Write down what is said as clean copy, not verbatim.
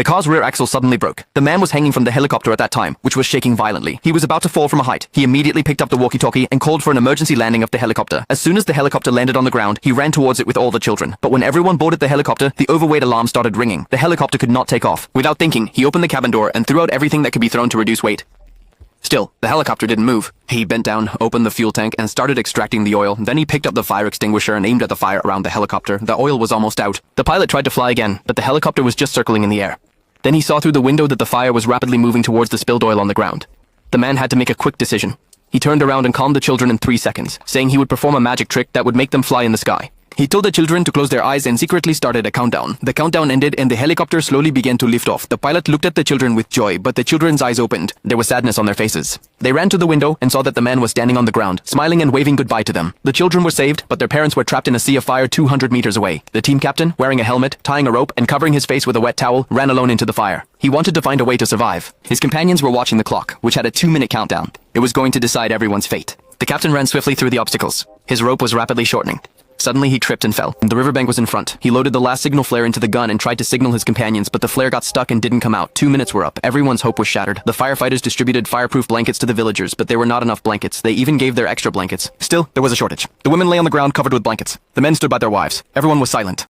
The car's rear axle suddenly broke. The man was hanging from the helicopter at that time, which was shaking violently. He was about to fall from a height. He immediately picked up the walkie-talkie and called for an emergency landing of the helicopter. As soon as the helicopter landed on the ground, he ran towards it with all the children. But when everyone boarded the helicopter, the overweight alarm started ringing. The helicopter could not take off. Without thinking, he opened the cabin door and threw out everything that could be thrown to reduce weight. Still, the helicopter didn't move. He bent down, opened the fuel tank, and started extracting the oil. Then he picked up the fire extinguisher and aimed at the fire around the helicopter. The oil was almost out. The pilot tried to fly again, but the helicopter was just circling in the air. Then he saw through the window that the fire was rapidly moving towards the spilled oil on the ground. The man had to make a quick decision. He turned around and calmed the children in 3 seconds, saying he would perform a magic trick that would make them fly in the sky. He told the children to close their eyes and secretly started a countdown. The countdown ended and the helicopter slowly began to lift off. The pilot looked at the children with joy, but the children's eyes opened. There was sadness on their faces. They ran to the window and saw that the man was standing on the ground, smiling and waving goodbye to them. The children were saved, but their parents were trapped in a sea of fire 200 meters away. The team captain, wearing a helmet, tying a rope, and covering his face with a wet towel, ran alone into the fire. He wanted to find a way to survive. His companions were watching the clock, which had a 2-minute countdown. It was going to decide everyone's fate. The captain ran swiftly through the obstacles. His rope was rapidly shortening. Suddenly, he tripped and fell. The riverbank was in front. He loaded the last signal flare into the gun and tried to signal his companions, but the flare got stuck and didn't come out. 2 minutes were up. Everyone's hope was shattered. The firefighters distributed fireproof blankets to the villagers, but there were not enough blankets. They even gave their extra blankets. Still, there was a shortage. The women lay on the ground covered with blankets. The men stood by their wives. Everyone was silent.